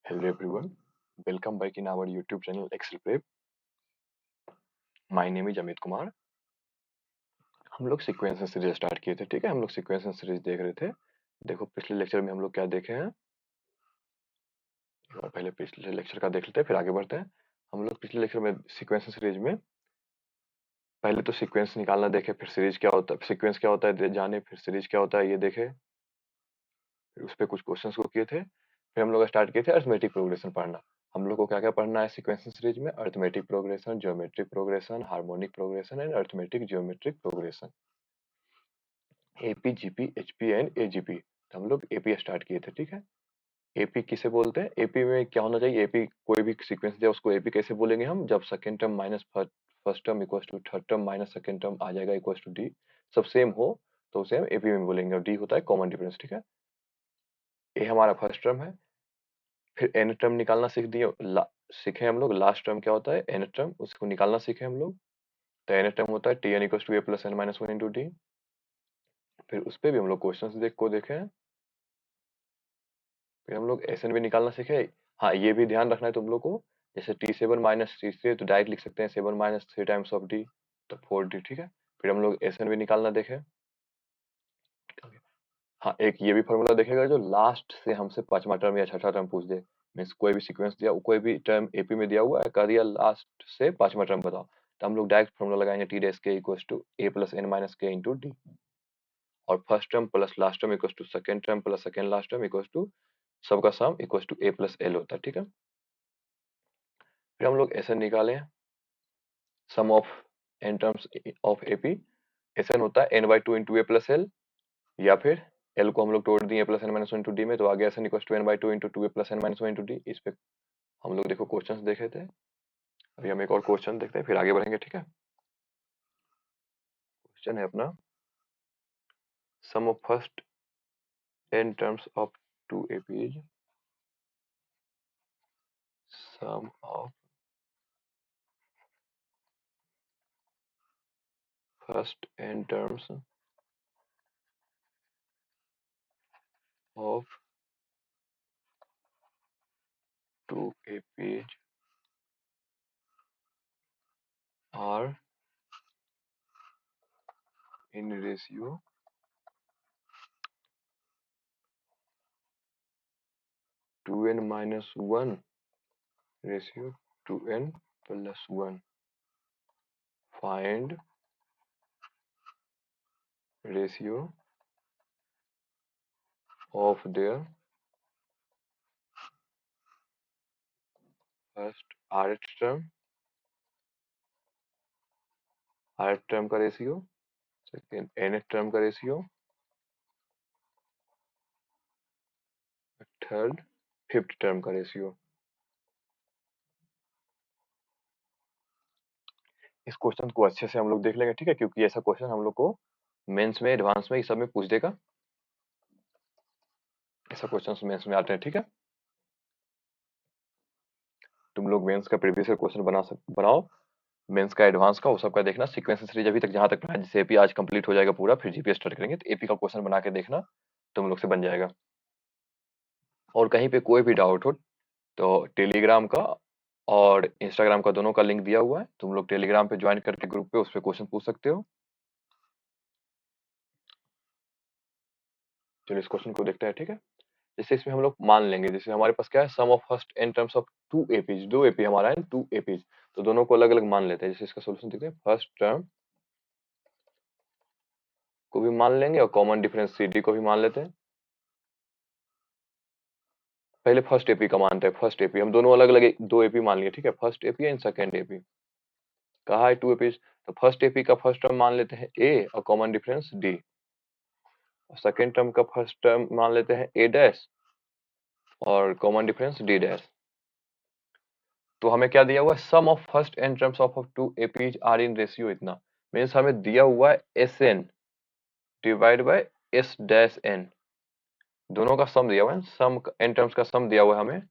Hello everyone, welcome back in our YouTube channel Excel Prep. My name is Amit Kumar. हम लोग sequence series start किए थे, ठीक है। हम लोग सीक्वेंस सीरीज देख रहे थे। देखो पिछले लेक्चर में हम लोग क्या देखे हैं, और पहले पिछले लेक्चर का देख लेते हैं फिर आगे बढ़ते हैं। हम लोग पिछले लेक्चर में सीक्वेंस सीरीज में पहले तो सीक्वेंस निकालना देखे, फिर सीरीज क्या होता है, सीक्वेंस क्या होता है जाने, फिर सीरीज क्या होता है ये देखे, फिर उस पर कुछ क्वेश्चंस को किए थे। फिर हम लोग स्टार्ट किए थे अरिथमेटिक प्रोग्रेशन पढ़ना। हम लोग को क्या क्या पढ़ना है सीक्वेंस सीरीज में, arithmetic progression, geometric progression, harmonic progression and arithmetic geometric progression, AP, GP, HP and AGP. तो हम लोग एपी स्टार्ट किए थे, ठीक है। एपी किसे बोलते हैं, एपी में क्या होना चाहिए, एपी कोई भी सीक्वेंस दिया उसको एपी कैसे बोलेंगे हम, जब second term minus first term equal to third term minus second term आ जाएगा इक्वल टू डी, सब सेम हो तो उसे हम एपी में बोलेंगे, और डी होता है कॉमन डिफरेंस, ठीक है। ए हमारा फर्स्ट टर्म है। फिर एन टर्म निकालना सीखे हम लोग, लास्ट टर्म क्या होता है एन टर्म, उसको निकालना सीखे हम लोग। तो एन टर्म होता है T n equal to A plus N minus one into d. फिर उस पर भी हम लोग क्वेश्चन देखे हैं। फिर हम लोग एस एन भी निकालना सीखे। हाँ, ये भी ध्यान रखना है तुम लोग को, जैसे T seven minus T three तो डायरेक्ट लिख सकते हैं seven minus three times of D, तो फोर डी, ठीक है। फिर हम लोग एस एन भी निकालना देखे। हाँ, एक ये भी फॉर्मूला देखेगा जो लास्ट से हमसे पांचवा टर्म या छठा टर्म पूछ दे। मीन्स कोई भी सीक्वेंस दिया, कोई भी टर्म एपी में दिया हुआ है, कर दिया लास्ट से पांचवा टर्म बताओ, तो हम लोग डायरेक्ट फॉर्मूला लगाएंगे T dash K equal to A plus N minus K into D, और first term plus last term equal to second term plus second last term equal to सबका sum equal to A plus L होता है, ठीक है। फिर हम लोग S N निकाले, sum of N terms of AP. S N होता है N by two into A plus L, या फिर एल को हम लोग तोड़ दिए plus N minus one into D में, तो आगे S N equal to N by two into two A plus N minus one into D. इस पे हम लोग देखो क्वेश्चंस देखे थे, अभी हम एक और क्वेश्चन देखते हैं फिर आगे बढ़ेंगे, ठीक है। क्वेश्चन है अपना, sum of first N terms of two APs, sum of first N terms of two APs are in ratio 2n minus 1 ratio 2n plus 1. Find ratio of their first rth term का ratio, second nth term का ratio, third fifth term का ratio. इस question को अच्छे से हम लोग देख लेंगे, ठीक है, क्योंकि ऐसा क्वेश्चन हम लोग को मेंस में, एडवांस में, इस सब में पूछ देगा। ऐसा क्वेश्चन मेंस में आते हैं, ठीक है। तुम लोग मेंस का प्रीवियस क्वेश्चन बनाओ, मेंस का, एडवांस का, वो सब का देखना। सीक्वेंस सीरीज अभी तक जहां तक पढ़ा, जैसे एपी आज कंप्लीट हो जाएगा पूरा, फिर जीपी स्टार्ट करेंगे, तो एपी का क्वेश्चन बना के देखना, तुम लोग से बन जाएगा। और कहीं पे कोई भी डाउट हो तो टेलीग्राम का और इंस्टाग्राम का दोनों का लिंक दिया हुआ है, तुम लोग टेलीग्राम पे ज्वाइन करके ग्रुप पे उस पे क्वेश्चन पूछ सकते हो। चलो इस क्वेश्चन को देखते हैं, ठीक है। जैसे इसमें हम लोग मान लेंगे, जैसे हमारे पास क्या है, sum of first N terms of two APs, दो एपी हमारा है, टू एपीज, तो दोनों को अलग अलग मान लेते हैं। जैसे इसका सोल्यूशन देखते हैं, फर्स्ट टर्म को भी मान लेंगे और कॉमन डिफरेंस सी डी को भी मान लेते हैं। पहले फर्स्ट एपी का मानते हैं, फर्स्ट एपी हम दोनों अलग अलग दो एपी मान लिए, ठीक है, first AP and second AP. कहा है टू एपी, तो फर्स्ट एपी का फर्स्ट टर्म मान लेते हैं ए और कॉमन डिफरेंस डी, और सेकेंड टर्म का फर्स्ट टर्म मान लेते हैं ए डैश और कॉमन डिफरेंस डी डैश। तो हमें क्या दिया हुआ है, sum of first N terms of two APs are in ratio इतना, मीन्स हमें दिया हुआ है S N divide by S dash N, दोनों का सम दिया हुआ है, सम एन टर्म्स का सम दिया हुआ है हमें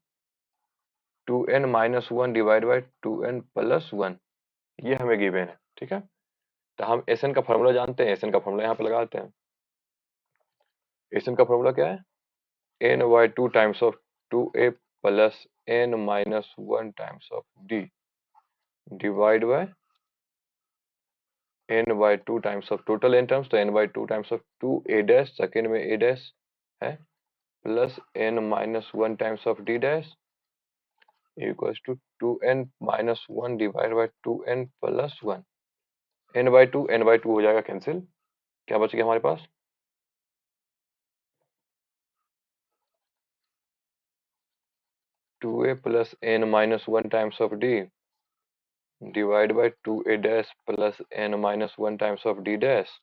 2n minus one divide by 2n plus one, ये हमें गिवन है, ठीक है। तो हम एस एन का फॉर्मूला जानते हैं, एस एन का फॉर्मूला यहाँ पे लगाते हैं। एस एन का फॉर्मूला क्या है, N by two times of two A plus n minus 1 times of d divide by n bye 2 times of total n terms, तो n bye 2 times of 2 a dash, second में a dash है, plus n minus 1 times of d dash equals to 2n minus 1 divide by 2n plus 1। n bye 2 हो जाएगा cancel, क्या बच गया हमारे पास 2a plus n minus 1 times of d divide by 2a dash plus n minus 1 times of d dash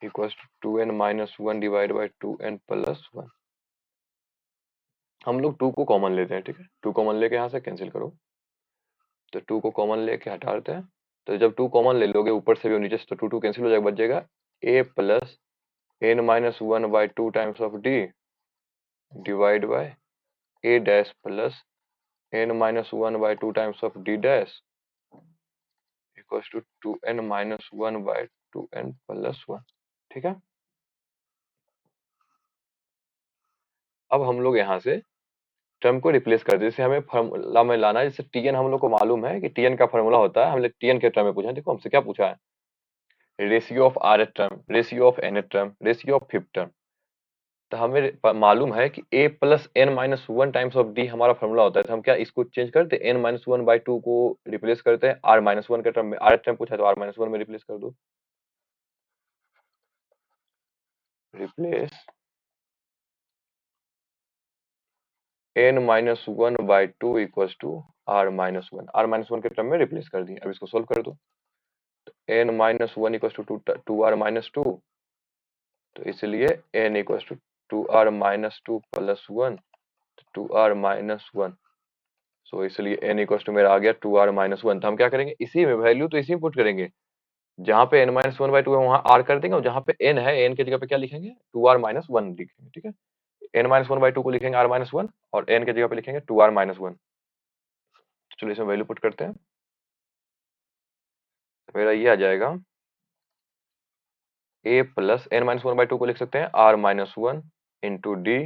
equals to 2n minus 1 divide by 2n plus 1। हम लोग 2 को common लेते हैं, ठीक है, 2 कॉमन लेके यहाँ से कैंसिल करो, तो 2 को कॉमन लेके हटा देते हैं, तो जब 2 कॉमन ले लोगे ऊपर से भी और नीचे से, तो 2 कैंसिल हो जाएगा, बच जाएगा a plus n minus 1 by 2 times of d divide by a dash plus n minus 1 by 2 times of d dash equals to 2n minus 1 by 2n plus 1। ठीक है, अब हम लोग यहाँ से टर्म को रिप्लेस कर दे, जैसे हमें फॉर्मूला में लाना है, जैसे टीएन हम लोग को मालूम है कि टीएन का फॉर्मूला होता है, हमने टीएन के टर्म में पूछा है, देखो हमसे क्या पूछा है, ratio of r term, ratio of n term, ratio of fifth term. तो हमें मालूम है कि a plus N minus 1 times of d हमारा फॉर्मूला होता है, तो हम क्या इसको चेंज करते हैं, n माइनस 1 बाई 2 को रिप्लेस करते हैं r माइनस 1 के टर्म में, r टर्म पूछा है तो r माइनस 1 में रिप्लेस कर दो, replace n minus 1 by 2 equals to r minus 1, r minus 1 के टर्म में रिप्लेस कर दिए। अब इसको सोल्व कर दो, n minus 1 equals to 2r minus 2, तो इसलिए n equals to 2r minus 2 plus 1, 2r minus 1, so इसलिए n इक्वल्स टू मेरा आ गया 2r माइनस 1। तो हम क्या करेंगे, इसी में वैल्यू तो इसी में पुट करेंगे, जहाँ पे n माइनस 1 बाई 2 है वहाँ r कर देंगे, और जहाँ पे n है n के जगह पे क्या लिखेंगे 2r माइनस 1 लिखेंगे, ठीक है, n माइनस 1 बाई 2 को लिखेंगे r माइनस 1 और n के जगह पे लिखेंगे 2r माइनस 1। चलिए इसमें वैल्यू पुट करते हैं, तो मेरा ये आ जाएगा a plus n minus 1 by 2 को लिख सकते हैं r minus 1 into d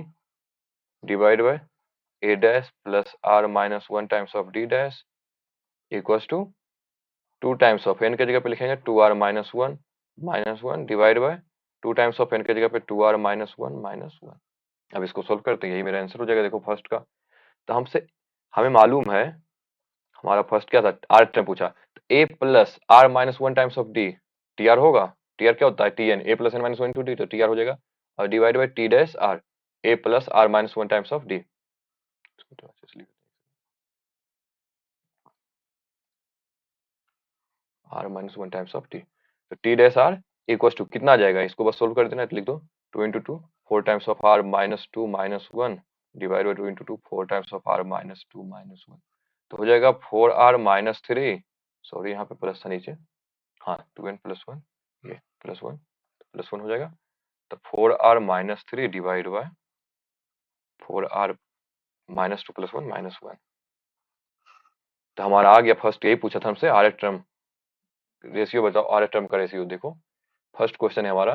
divide by a dash plus r minus 1 times of d dash equals to 2 times of n के जगह पे लिखेंगे 2r minus 1 divide by 2 times of n के जगह पे 2r माइनस 1 माइनस 1। अब इसको सोल्व करते हैं, यही मेरा आंसर हो जाएगा। देखो फर्स्ट का, तो हमें मालूम है, हमारा फर्स्ट क्या था, आर टर्म पूछा, तो a plus r minus 1 times of d t r होगा, टी आर क्या होता है tn, a plus n minus 1 into d, तो टी आर हो जाएगा, और divide by t dash r, a plus r minus 1 times of d, r minus 1 times of t, तो t dash r equals to कितना आ जाएगा, इसको बस सोल्व कर देना है, तो लिख दो 2 into 2 4 times of r minus 2 minus 1 divide by 2 into 2 4 times of r minus 2 minus 1, तो हो जाएगा 4r माइनस 3, सॉरी यहाँ पे प्लस था नीचे, हाँ 2n प्लस 1, ये प्लस 1 हो जाएगा, तो 4r minus 3 divide bye 4r minus 2 plus 1 minus 1। तो हमारा आ गया, फर्स्ट यही पूछा था हमसे, आर टर्म रेशियो बताओ, आर टर्म का रेशियो। देखो फर्स्ट क्वेश्चन है हमारा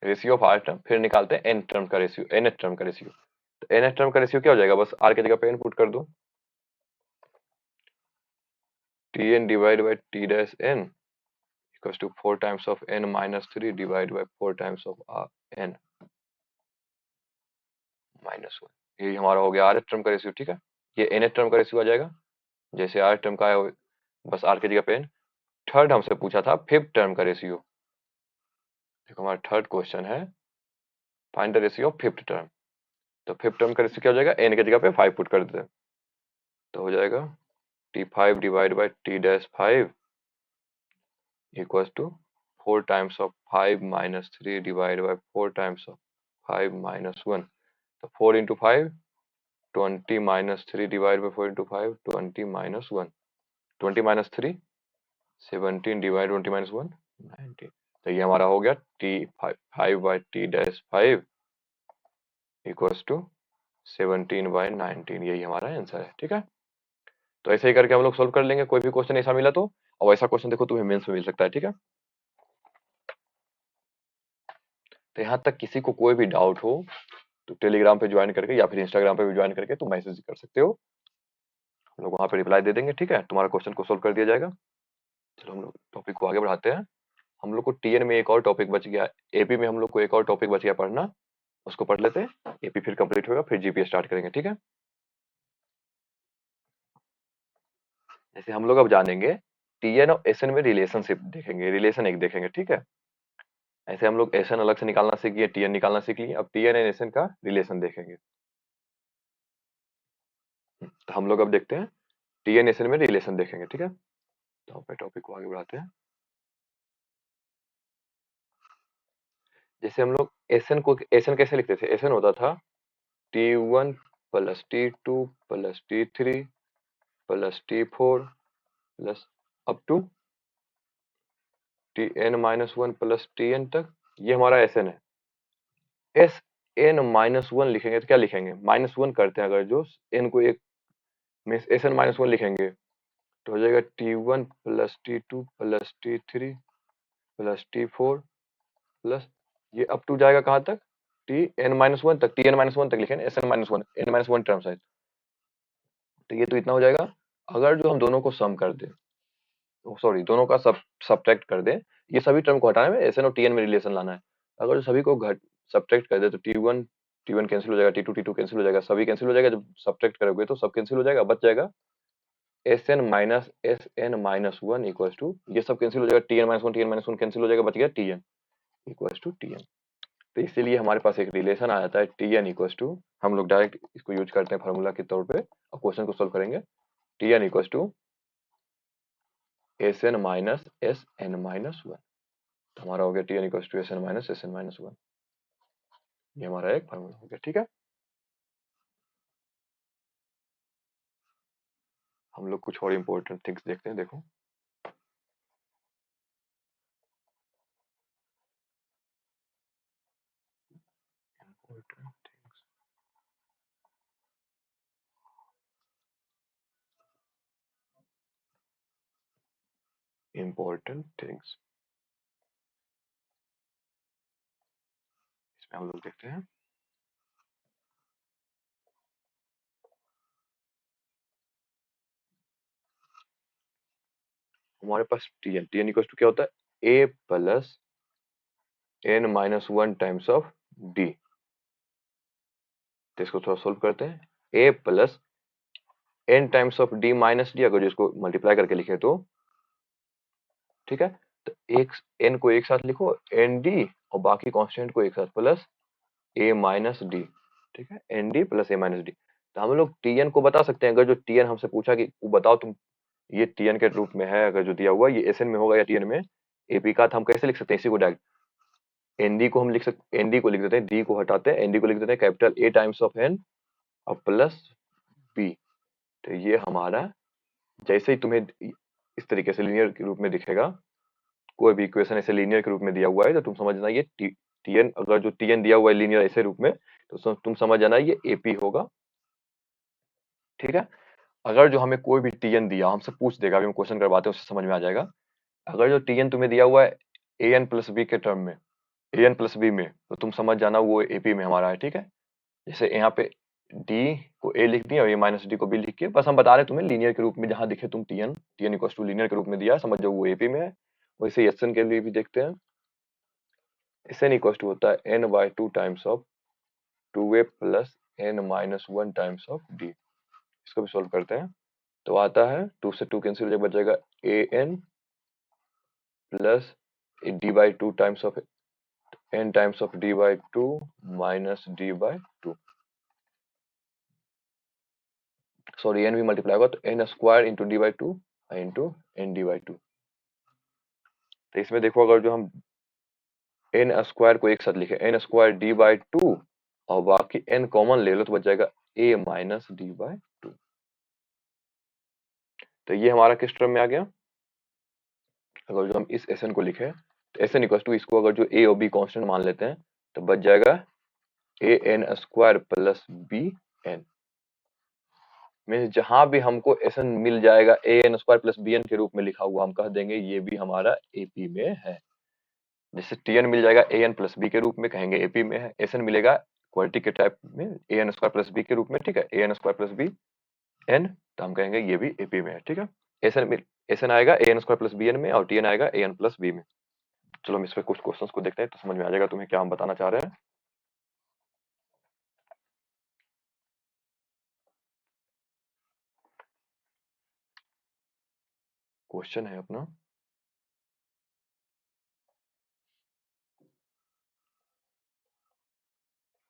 रेशियो ऑफ आर टर्म, फिर निकालते हैं एन टर्म का रेशियो, एन टर्म का रेशियो। तो एन टर्म का रेशियो क्या हो जाएगा, बस आर की जगह पे एन पुट कर दो, t n divide by t dash n equals to 4 times of n minus 3 divide by 4 times of n minus 1। यही हमारा हो गया आर टर्म का रेशियो, ठीक है, ये एन टर्म का रेशियो आ जाएगा, जैसे आर टर्म का है बस आर की जगह पे एन। थर्ड हमसे पूछा था फिफ्थ टर्म का रेशियो, देखो हमारा थर्ड क्वेश्चन है find the ratio of fifth term, तो फिफ्थ टर्म का रेशियो क्या हो जाएगा, एन की जगह पे 5 पुट कर देते हैं, तो हो जाएगा t5 divide by t dash 5 equals to 4 times of 5 minus 3 divide by 4 times of 5 minus 1, तो 4 into 5 20 minus 3 divide by 4 into 5 20 minus 1, 20 minus 3 17 divide 20 minus 1 19, तो ये हमारा हो गया t5 by t dash 5 equals to 17 by 19, यही हमारा answer है, ठीक है। तो ऐसे ही करके हम लोग सोल्व कर लेंगे, कोई भी क्वेश्चन ऐसा मिला तो, और ऐसा क्वेश्चन देखो तुम्हें मेंस में मिल सकता है, ठीक है। तो यहाँ तक किसी को कोई भी डाउट हो तो टेलीग्राम पे ज्वाइन करके या फिर इंस्टाग्राम पे भी ज्वाइन करके तुम मैसेज कर सकते हो, हम लोग वहाँ पे रिप्लाई दे देंगे, ठीक है, तुम्हारा क्वेश्चन को सोल्व कर दिया जाएगा। चलो हम लोग टॉपिक को आगे बढ़ाते हैं। हम लोग को टीएन में एक और टॉपिक बच गया, एपी में हम लोग को एक और टॉपिक बच गया पढ़ना, उसको पढ़ लेते हैं, एपी फिर कंप्लीट होगा, फिर जीपी स्टार्ट करेंगे, ठीक है। जैसे हम लोग अब जानेंगे टीएन और एसएन में रिलेशनशिप देखेंगे, रिलेशन एक देखेंगे, ठीक है। ऐसे हम लोग एसएन अलग से निकालना सीख गए, टीएन निकालना सीख लिए, अब टीएन एंड एसएन का रिलेशन देखेंगे। तो हम लोग अब देखते हैं टीएन एसएन में रिलेशन देखेंगे, ठीक है। तो अपने टॉपिक को आगे बढ़ाते हैं। जैसे हम लोग एसएन कैसे लिखते थे, एसएन होता था T1 plus T2 plus T3 plus T4 plus up to Tn-1 plus Tn तक, ये हमारा एसएन है। एस एन माइनस वन लिखेंगे तो क्या लिखेंगे, -1 करते हैं, अगर जो एन को एक में एस एन -1 लिखेंगे तो हो जाएगा T1 plus T2 plus T3 plus T4 plus, ये अप टू जाएगा कहाँ तक, Tn-1 तक, Tn-1 तक लिखेंगे, Sn-1 n-1 टर्म्स है, तो ये तो इतना हो जाएगा। अगर जो हम दोनों को सम कर दें, सॉरी दोनों का सब्ट्रैक्ट कर दें, ये सभी टर्म को हटाने में एसएन और टीएन में रिलेशन लाना है। अगर जो सभी को घट सब्ट्रैक्ट कर दे तो टी वन कैंसिल हो जाएगा, टी टू कैंसिल हो जाएगा, सभी कैंसिल हो जाएगा, जब सब्ट्रैक्ट करोगे तो सब कैंसिल हो जाएगा, बच जाएगा S n minus 1 equals to, ये सब कैंसिल हो जाएगा, t n minus one cancel हो जाएगा, बच गया टीएन इक्वल्स टू टीएन। तो इसीलिए हमारे पास एक रिलेशन आ जाता है टीएन इक्वल्स टू, हम लोग डायरेक्ट इसको यूज करते हैं फार्मूला के तौर पे और क्वेश्चन को सोल्व करेंगे। T n equals to s n minus 1, तो हमारा हो गया t N equals to s n minus 1, ये हमारा एक फार्मूला हो गया, ठीक है। हम लोग कुछ और इम्पोर्टेंट थिंग्स देखते हैं, देखो इम्पोर्टेंट थिंग्स, इसमें हम लोग देखते हैं हमारे पास टी एन इक्वल्स टू क्या होता है, A plus n-1 times of D. तो इसको थोड़ा सोल्व करते हैं, A plus n times of D minus D, अगर जो इसको मल्टीप्लाई करके लिखे तो, ठीक है, तो एक n को एक साथ लिखो एन डी और बाकी कांस्टेंट को एक साथ प्लस ए माइनस डी, ठीक है, एन डी प्लस ए माइनस डी। तो हम लोग टीएन को बता सकते हैं, अगर जो टीएन हमसे पूछा कि वो बताओ तुम, ये टीएन के रूप में है, अगर जो दिया हुआ ये एसएन में होगा या टीएन में, एपी का, तो हम कैसे लिख सकते हैं इसी को डायरेक्ट, एनडी को हम लिख सकते, एनडी को लिख देते हैं, डी को हटाते हैं, एनडी को लिख देते हैं capital a times of n और प्लस बी। तो ये हमारा, जैसे ही तुम्हें इस तरीके से लीनियर के रूप में दिखेगा, कोई भी इक्वेशन ऐसे लीनियर के रूप में दिया हुआ है, तो तुम समझना ये टीएन, अगर जो टीएन दिया हुआ है लीनियर ऐसे रूप में, तो तुम समझ जाना ये एपी होगा, ठीक है। अगर जो हमें कोई भी टीएन दिया, हमसे पूछ देगा, अभी हम क्वेश्चन करवाते हैं उससे समझ में आ जाएगा। अगर जो टीएन तुम्हें दिया हुआ है ए एन प्लस बी के टर्म में, ए एन प्लस बी में, तो तुम समझ जाना वो एपी में हमारा है, ठीक है। जैसे यहाँ पे डी को ए लिख दिया और ये माइनस डी को बी लिख के, बस हम बता रहे तुम्हें लीनियर के रूप में जहां दिखे तुम t n, t n equal to linear के रूप में दिया, समझ जाओ वो एपी में है। वैसे एसएन के लिए भी देखते हैं, एसएन इक्वल टू होता है N by two times of two A plus n-1 times of d. इसको भी सोल्व करते हैं, तो आता है 2 से 2 कैंसिल हो जाएगा, बच जाएगा A N plus D by two times of n times of D by two minus D by two, sorry N भी मल्टीप्लाई होगा तो N square into D by two into N D by two. तो इसमें देखो, अगर जो हम N square को एक साथ लिखे, n square d by two और बाकी एन कॉमन ले लो तो बच जाएगा a minus D by two. तो ये हमारा किस टर्म में आ गया, अगर जो हम इस एस एन को लिखे तो एस एन इक्वल टू, इसको अगर जो ए और बी कांस्टेंट मान लेते हैं तो बच जाएगा A N square plus B N. Means जहां भी हमको एस एन मिल जाएगा A N square plus B N के रूप में लिखा हुआ, हम कह देंगे ये भी हमारा एपी में है। जैसे टी एन मिल जाएगा ए एन प्लस बी के रूप में, कहेंगे एपी में है। एस एन मिलेगा क्वालिटी के टाइप में A N square plus B के रूप में, ठीक है, A N square plus B N, तो हम कहेंगे ये भी एपी में है, ठीक है। एस एन आएगा A N square plus B N में और टी एन आएगा ए एन प्लस बी में। चलो हम इस पे कुछ क्वेश्चंस को देखते हैं तो समझ में आ जाएगा तुम्हें क्या हम बताना चाह रहे हैं। क्वेश्चन है अपना,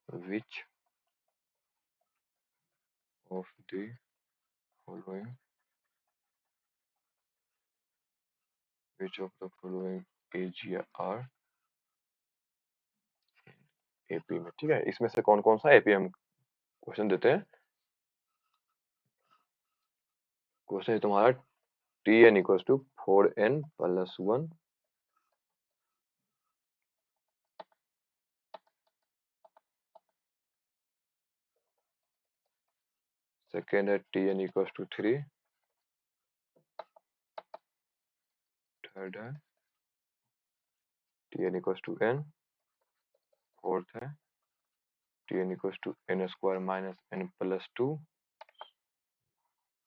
which of the following which of the following AGR AP में, ठीक है, इसमें से कौन कौन सा एपी हम क्वेश्चन देते हैं। क्वेश्चन है तुम्हारा T N equals to 4n plus 1, second है T N equals to 3, third है T N equals to n, fourth है T N equals to n square minus n plus 2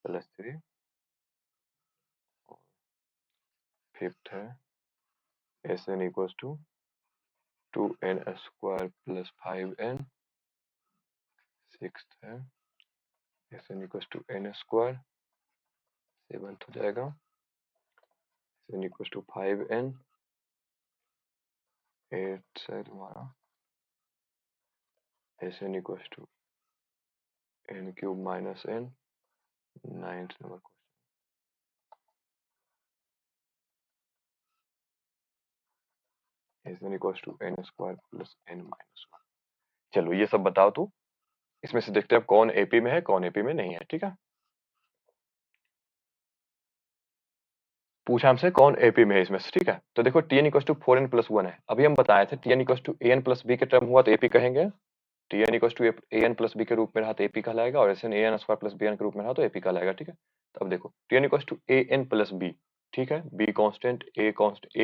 plus 3, fifth है S N equals to 2n square plus 5n, sixth है S N equals to n square, seventh हो जाएगा S N equals to 5n, eighth है तुम्हारा S N equals to n cube minus n, ninth number s N equals to n square plus n minus 1। चलो ये सब बताओ तो इसमें से देखते हैं कौन एपी में है कौन एपी में नहीं है, ठीक है। पूछा हमसे कौन एपी में है इसमें से, ठीक है। तो देखो t N equals to 4n plus 1 है, अभी हम बताए थे t N equals to a N plus B के टर्म हुआ तो एपी कहेंगे, t N equals to a N plus B के रूप में रहा तो एपी कहलाएगा, और s n a N square plus B N के रूप में रहा तो एपी कहलाएगा, ठीक है। तो अब देखो t N equals to a N plus b, ठीक है, बी कांस्टेंट ए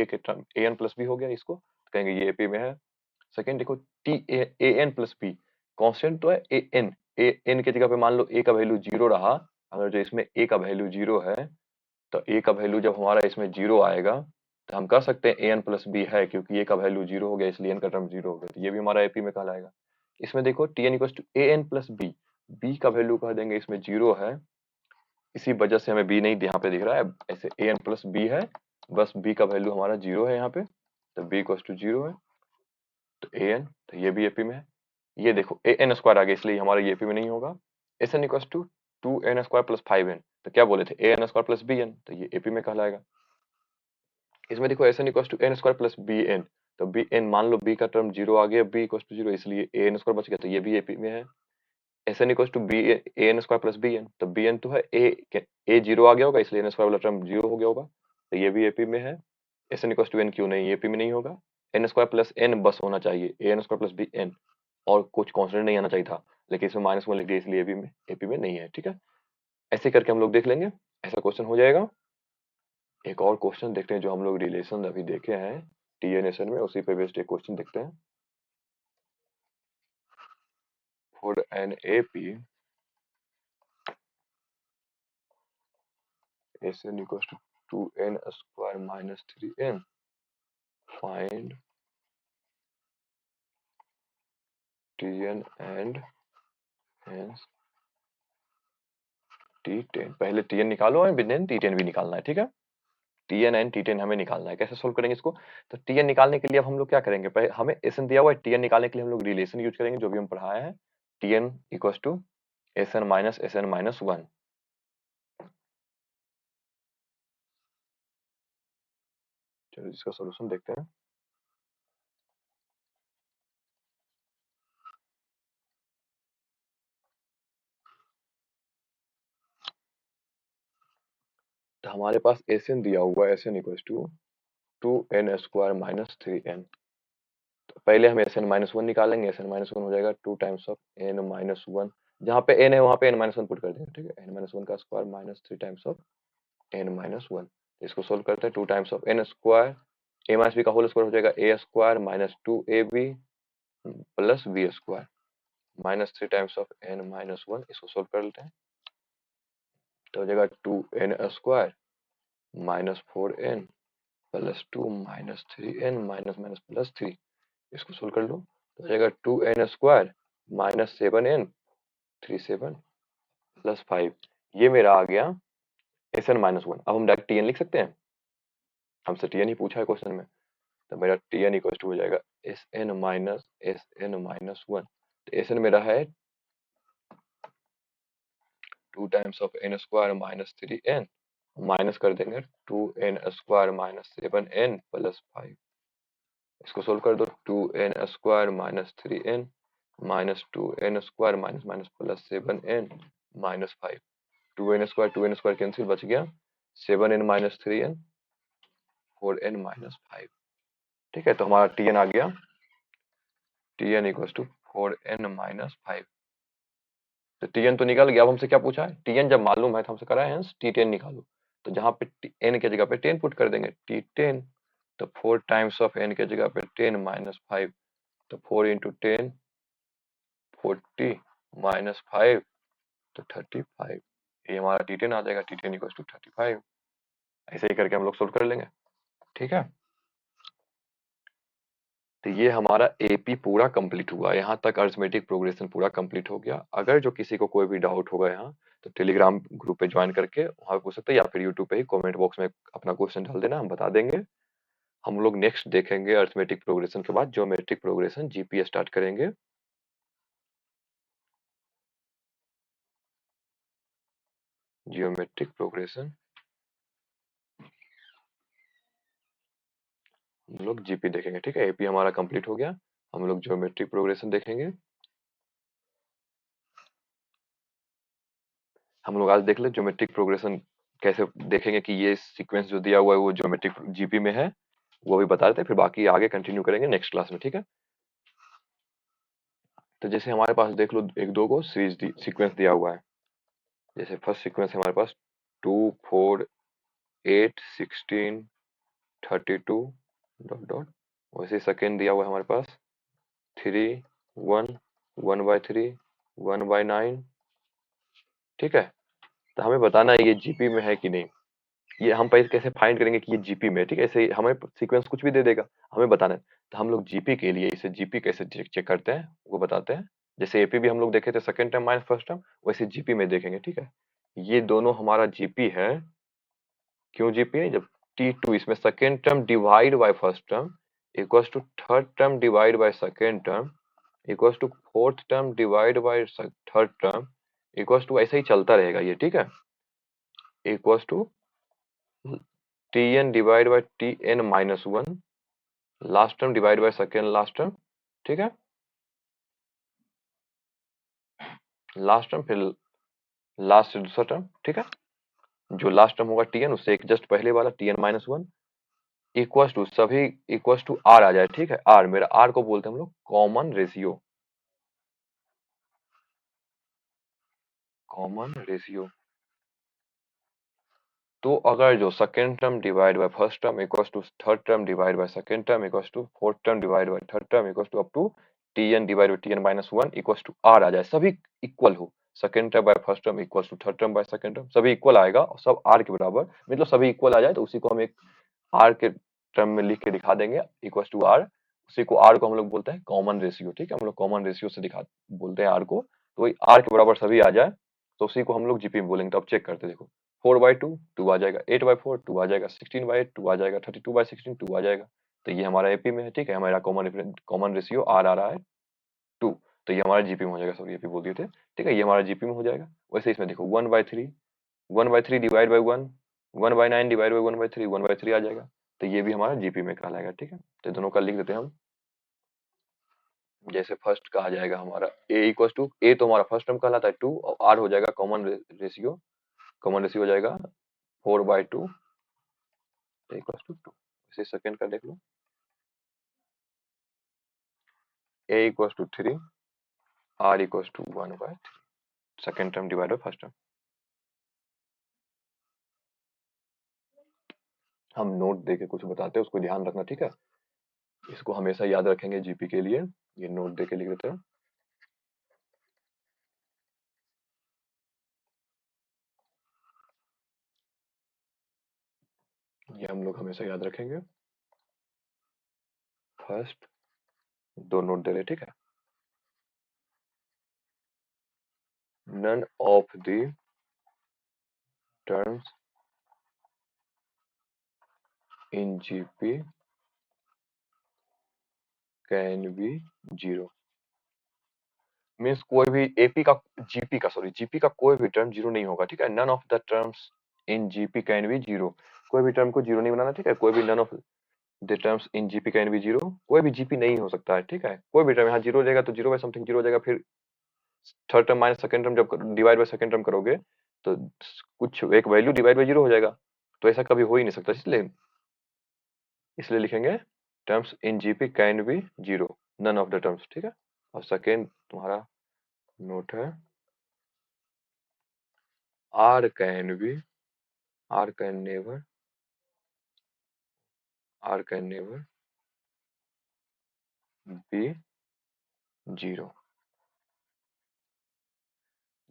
के term a N plus b हो गया, इसको तो कहेंगे ये एपी में है। सेकंड देखो t a N plus b, constant तो है ए एन की जगह पे मान लो ए का वैल्यू 0 रहा, अगर जो इसमें ए का वैल्यू 0 है तो ए का वैल्यू जब हमारा इसमें 0 आएगा तो हम कह सकते हैं ए एन प्लस बी है, क्योंकि ए का वैल्यू 0 हो गया इसलिए एन का टर्म 0 हो गया, तो ये भी हमारा एपी में कहलाएगा। इसमें देखो t N equals to a N plus b, b का वैल्यू कह देंगे इसमें 0 है, इसी वजह से हमें बी नहीं यहाँ पे दिख रहा है, ऐसे ए एन प्लस बी है, बस बी का वैल्यू हमारा 0 है यहाँ पे, तो बी इक्वल्स टू 0 है, तो ए एन, तो ये भी एपी में है। ये देखो ए एन स्क्वायर आ गया इसलिए हमारा ये एपी में नहीं होगा। S N equals to 2n square plus 5n, तो क्या बोले थे A N square plus B N, तो ये एपी में कहलाएगा। इसमें देखो S N equals to N square plus B N, तो बी एन मान लो बी का टर्म 0 आ गया, बी इक्वल्स टू 0 इसलिए ए एन स्क्वायर बच गया, तो ये भी एपी में है। S N equals to b a N square plus B N, तो बी एन तो है ए 0 आ गया होगा इसलिए एन स्क्वायर वाला टर्म 0 हो गया होगा, तो ये भी एपी में है। S N equals to n क्यों नहीं, एपी में नहीं होगा, एन स्क्वायर प्लस एन बस होना चाहिए, A N square plus B N, और कुछ कांस्टेंट नहीं आना चाहिए था, लेकिन इसमें -1 लिख दिया इसलिए एपी में नहीं है, ठीक है। ऐसे करके हम लोग देख लेंगे, ऐसा क्वेश्चन हो जाएगा। एक और क्वेश्चन देखते हैं जो हम लोग रिलेशन अभी देखे हैं टीएनएसएन में, उसी पे बेस्ड एक क्वेश्चन देखते हैं। For an AP S N equals to 2n square minus 3n, find tn and hence t10। पहले tn निकालो और देन t10 भी निकालना है, ठीक है। tn एंड t10 हमें निकालना है, कैसे सोल्व करेंगे इसको, तो tn निकालने के लिए अब हम लोग क्या करेंगे, पहले हमें एसएन दिया हुआ है, tn निकालने के लिए हम लोग रिलेशन यूज करेंगे जो भी हम पढ़ाए हैं, tn equals to s n minus 1। चलो इसका सॉल्यूशन देखते हैं। तो हमारे पास एस एन दिया हुआ है, S N equals to 2n square minus 3n। तो पहले हम एस एन माइनस 1 निकालेंगे, एस एन माइनस 1 हो जाएगा 2 टाइम्स ऑफ एन माइनस 1, जहाँ पे n है वहाँ पे एन माइनस 1 पुट कर देंगे, ठीक है, एन माइनस 1 का square minus 3 times of N minus 1। इसको सोल्व करते हैं, 2 times of N square A minus B का होल स्क्वायर हो जाएगा A square minus 2ab plus B square, -3 times of n minus 1, इसको सोल्व कर लेते हैं। तो हो जाएगा 2n square minus 4n plus 2 minus 3n minus minus plus 3, इसको सोल्व कर लो तो हो जाएगा 2n square minus 7n 37 plus 5, ये मेरा आ गया Sn माइनस 1। अब हम डायरेक्ट Tn लिख सकते हैं, हमसे Tn ही पूछा है क्वेश्चन में, तो मेरा Tn इक्वल टू हो जाएगा Sn माइनस 1। तो Sn मेरा है 2 times of n square minus 3n, minus कर देंगे 2n square minus 7n plus 5, इसको सोल्व कर दो 2n square minus 3n minus 2n square minus minus plus 7n minus 5, 2n square cancel, बच गया 7n minus 3n 4n minus 5। ठीक है, तो हमारा Tn आ गया Tn equal to 4n minus 5। तो Tn तो निकल गया। अब हमसे क्या पूछा है, Tn जब मालूम है तो हमसे करा है T10 निकालो, तो जहाँ पे n के जगह पे 10 पुट कर देंगे T10, तो 4 टाइम्स ऑफ n के जगह पे 10 माइनस 5, तो 4 इंटू 10 40 माइनस 5 तो 35, ये हमारा T10 आ जाएगा, T10 इक्वल टू 35। ऐसे ही करके हम लोग सोल्व कर लेंगे। ठीक है, तो ये हमारा एपी पूरा कंप्लीट हुआ, यहाँ तक अरिथमेटिक प्रोग्रेशन पूरा कंप्लीट हो गया। अगर जो किसी को कोई भी डाउट होगा यहाँ, तो टेलीग्राम ग्रुप पे ज्वाइन करके वहाँ पे पूछ सकते हैं, या फिर यूट्यूब पे ही कमेंट बॉक्स में अपना क्वेश्चन डाल देना, हम बता देंगे। हम लोग नेक्स्ट देखेंगे अरिथमेटिक प्रोग्रेशन के बाद ज्योमेट्रिक प्रोग्रेशन, जीपी स्टार्ट करेंगे। ज्योमेट्रिक प्रोग्रेशन हम लोग जीपी देखेंगे। ठीक है, एपी हमारा कंप्लीट हो गया, हम लोग ज्योमेट्रिक प्रोग्रेशन देखेंगे। हम लोग आज देख ले ज्योमेट्रिक प्रोग्रेशन कैसे देखेंगे कि ये सीक्वेंस जो दिया हुआ है वो ज्योमेट्रिक जीपी में है, वो भी बता देते हैं, फिर बाकी आगे कंटिन्यू करेंगे नेक्स्ट क्लास में। ठीक है, तो जैसे हमारे पास देख लो एक दो को सीरीज सीक्वेंस दिया हुआ है। जैसे फर्स्ट सीक्वेंस है हमारे पास 2 4 8 16 32 डॉट डॉट, वैसे सेकेंड दिया हुआ है हमारे पास 3 1 1/3 1/9। ठीक है, तो हमें बताना है ये जीपी में है कि नहीं। ये हम पहले कैसे फाइंड करेंगे कि ये जीपी में है, ठीक है, ऐसे ही हमें सीक्वेंस कुछ भी दे देगा, हमें बताना है। तो हम लोग जीपी के लिए इसे जीपी कैसे चेक चेक करते हैं वो बताते हैं। जैसे एपी भी हम लोग देखे थे second term minus first term, वैसे जीपी में देखेंगे। ठीक है, ये दोनों हमारा जीपी है। क्यों जीपी है, जब T2 इसमें second term divide by first term equals to third term divide by second term equals to fourth term divide by third term equals to, ऐसे ही चलता रहेगा ये। ठीक है, equals to Tn divide by Tn minus 1 last term divide by second last term. ठीक है, last term फिर लास्ट से दूसरा टर्म। ठीक है, जो लास्ट टर्म होगा Tn उससे एक जस्ट पहले वाला Tn माइनस 1 इक्वल्स टू सभी इक्वल्स टू आर आ जाए। ठीक है, आर मेरा आर को बोलते हैं हम लोग कॉमन रेशियो, कॉमन रेशियो। तो अगर जो second term divide by first term equals to third term divide by second term equals to fourth term divide by third term equals to up to Tn divide by Tn minus 1 equals to R आ जाए, सभी equal हो, second term by first term equals to third term by second term, सभी equal आएगा और सब are के बराबर, मतलब सभी इक्वल आ जाए तो उसी को हम एक आर के टर्म में लिख के दिखा देंगे इक्वल्स टू आर। उसी को आर को हम लोग बोलते हैं कॉमन रेशियो। ठीक है, हम लोग कॉमन रेशियो से दिखा बोलते हैं आर को, तो वही आर के बराबर सभी आ जाए तो उसी को हम लोग जीपी में बोलेंगे। तो अब चेक करते हैं, देखो 4/2 2 आ जाएगा, 8/4 2 आ जाएगा, 16/8 2 आ जाएगा, 32/16 2 आ जाएगा। तो ये हमारा एपी में है। ठीक है, हमारा कॉमन रेशियो आर आ रहा है 2, तो ये हमारा जीपी में हो जाएगा। सॉरी एपी बोल दिए थे। ठीक है, ये हमारा जीपी में हो जाएगा। वैसे इसमें देखो 1/3 डिवाइड बाई 1 1/9 डिवाइड बाई 1/3 आ जाएगा, तो ये भी हमारा जीपी में कहलाएगा। ठीक है, तो दोनों का लिख देते हैं हम। जैसे फर्स्ट का आ जाएगा हमारा ए इक्वल टू, ए तो हमारा फर्स्ट टर्म कहलाता है 2 और आर हो जाएगा कॉमन रेशियो, कॉमन रेशियो हो जाएगा 4/2 इक्वल टू 2। इसे सेकंड का देख लो, A equal to 3 R equal to 1/3, second term divide by first term. हम नोट दे के कुछ बताते हैं, उसको ध्यान रखना। ठीक है, इसको हमेशा याद रखेंगे जीपी के लिए, ये नोट दे के लिख देते हैं। ये हम लोग हमेशा याद रखेंगे। फर्स्ट 2 नोट दे रहे, ठीक है। None of the terms in GP can be zero. Means कोई भी एपी का जीपी का कोई भी टर्म जीरो नहीं होगा, ठीक है। None of the terms in GP can be zero, कोई भी टर्म को जीरो नहीं बनाना, ठीक है। कोई भी none of the terms in GP can be zero, कोई भी जीपी नहीं हो सकता है, ठीक है। कोई भी टर्म यहाँ जीरो हो जाएगा तो जीरो बाय समथिंग जीरो हो जाएगा, फिर third term minus second term जब डिवाइड बाय सेकंड टर्म करोगे तो कुछ एक वैल्यू डिवाइड बाय जीरो हो जाएगा, तो ऐसा कभी हो ही नहीं सकता। इसलिए इसलिए लिखेंगे terms in GP can be zero, none of the terms, ठीक है। और सेकेंड तुम्हारा नोट है r can be, r can never, r can never be zero.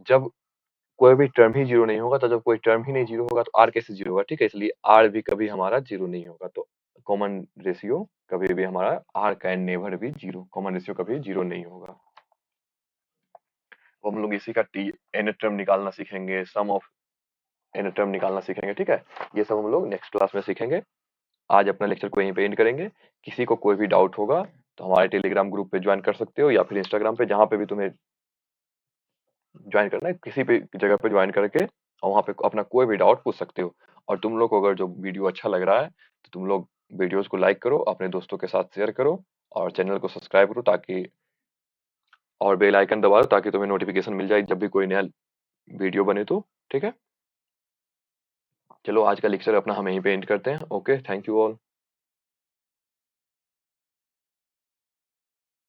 जब कोई भी टर्म ही जीरो नहीं होगा, तो जब कोई टर्म ही नहीं जीरो होगा तो आर कैसे जीरो होगा, ठीक है। इसलिए आर भी कभी हमारा जीरो नहीं होगा, तो कॉमन रेशियो कभी भी हमारा आर कैन नेवर भी जीरो, कॉमन रेशियो कभी जीरो नहीं होगा। तो हम लोग इसी का टी एन टर्म निकालना सीखेंगे, सम ऑफ एन टर्म निकालना सीखेंगे, ठीक है। ये सब हम लोग नेक्स्ट क्लास में सीखेंगे। आज अपना लेक्चर को यहीं पे एंड करेंगे। किसी को कोई भी डाउट होगा तो हमारे टेलीग्राम ग्रुप पे ज्वाइन कर सकते हो, या फिर इंस्टाग्राम पे, जहाँ पे भी तुम्हें ज्वाइन करना है, किसी भी जगह पे ज्वाइन करके और वहाँ पे अपना कोई भी डाउट पूछ सकते हो। और तुम लोग को अगर जो वीडियो अच्छा लग रहा है तो तुम लोग वीडियोस को लाइक करो, अपने दोस्तों के साथ शेयर करो और चैनल को सब्सक्राइब करो, ताकि और बेल आइकन दबा दो ताकि तुम्हें नोटिफिकेशन मिल जाए जब भी कोई नया वीडियो बने तो, ठीक है। चलो आज का लेक्चर अपना हम यहीं पे एंड करते हैं। Okay, thank you all.